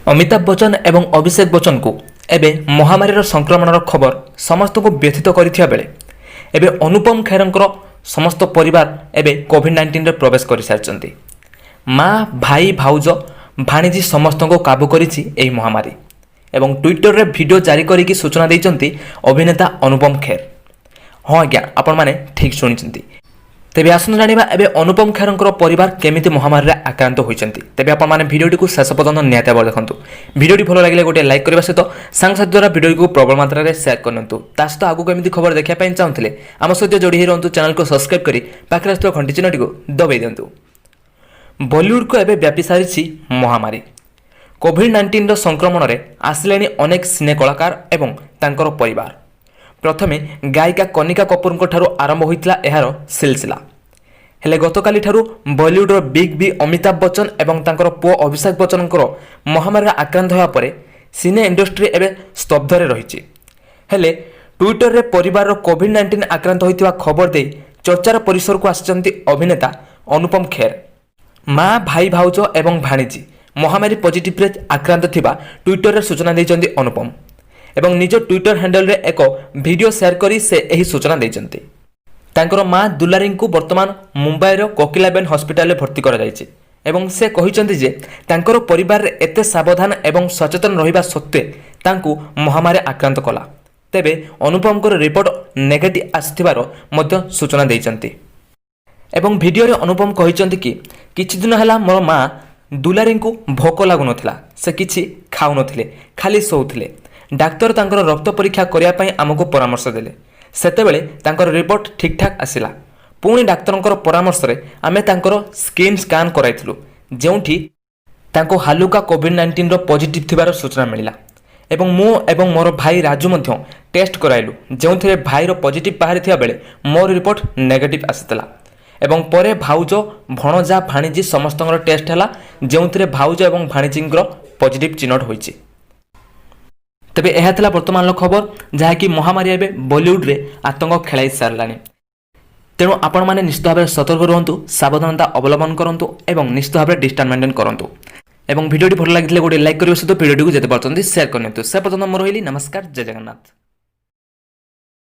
अमिताभ बच्चन एवं अभिषेक बच्चन को एबे महामारी संक्रमण खबर समस्त को व्यथित करथिया बेले एबे अनुपम खेरंकर समस्त परिवार एबे कोविड-19 रे प्रवेश कर सारचंती। माँ भाई भाउज भाणीजी समस्त को काबू करिछि एही महामारी एवं ट्विटर रे वीडियो जारी करिकी सूचना दैचंती अभिनेता अनुपम खेर। हाँ आज्ञा आपण माने ठीक सुनिचंती। तेबे आसन जानिबा एबे अनुपम खेरंकर परिवार केमिति महामारी रे आक्रांत होइचंती। तेबे आपण माने भिडियोटी को शेष पर्यंत निहाती भाव देखंतु। भिडियोटी भलो लागले गोटे लाइक करबा सहित सांगसाथ द्वारा भिडियो को प्रबल मात्रा रे शेयर करनतु। तासतो आगु केमिति खबर देखिया पय चाहउथिले आम सहित जोडी हि रहंतु। चैनल को सब्सक्राइब करी पाखरे आस्तो घंटी चिन्हटी को दबाई दियंतु। बॉलीवुड को एबे व्यापी सारिछि महामारी। कोविड-19 रो संक्रमण रे आसिलेनी अनेक सिने कलाकार एवं तांकर परिवार। प्रथमे गायिका कनिका कपूर ठारू आरंभ होइतला एहार सिलसिला। हेले गतकाली ठारू बॉलीवुड बिग बी अमिताभ बच्चन एवं तांकर पुओ अभिषेक बच्चन महामारी आक्रांत होया परे सिने इंडस्ट्री एबे स्तब्ध रे रहिछि। हेले ट्विटर रे परिवार कोविड-19 आक्रांत होइतिबा खबर दे चर्चार परिसर को आसिचंती अभिनेता अनुपम खेर। माँ भाई भाउज एवं भाणीजी महामारी पॉजिटिव रे आक्रांत थिबा ट्विटर रे सूचना दैचंती अनुपम एवं निज ट्विटर हैंडल रे एक वीडियो शेयर करी से एही सूचना दैचंती। तांकर माँ दुलारी को वर्तमान मुंबई रो कोकिलाबेन हॉस्पिटल रे भर्ती करा जायछि एवं से कहिचंती जे तांकर परिवार रे एते सावधान एवं सचेतन रहिबा सत्वे तांकू महामारी आक्रांत कला। तेबे अनुपम को रिपोर्ट नेगेटिव आसिथिबार मध्य सूचना दैचंती एवं वीडियो रे अनुपम कहिचंती कि किछि दिन हला मोर माँ दुलारी को भोक लागु नथिला। से किछि खाउ नथिले, खाली सोउथिले। डाक्तर तांकर रक्त परीक्षा करिया पई हमको परामर्श देले। सेतेबेले तांकर रिपोर्ट ठीक ठाक आसिला। पुणी डाक्तरंकर परामर्श रे आमे तांकर स्किन स्कैन कराइथिलु जेउठी तांको हालुका कोविड-19 रो पॉजिटिव थिबार सूचना मिलिला एवं मो एवं मोर भाई राजू मध्य टेस्ट कराइलु जेउथिरे भाई रो पॉजिटिव बाहरी थिया बेले मोर रिपोर्ट नेगेटिव आसितला एवं परे भाउज भणजा भाणीजी समस्तंकर टेस्ट हला जेउथिरे भाउज एवं भाणीजींकर पॉजिटिव चिन्हट होइछि। तेबे यह था वर्तमान खबर जहाँकि महामारी एवं बॉलीवुड रे आतंक खेलाई सारानी। तेणु आपण मैंने निश्चित भाव सतर्क रुहतु, सावधानता अवलंबन करूँ और निश्चित भाव डिस्टेंस मेंटेन करूँ। और भिडियोटी भल लगे गोटे लाइक करने सहित भिडियो को जिते पार्टी शेयर करनी। से पर्यटन मोर रही नमस्कार, जय जगन्नाथ।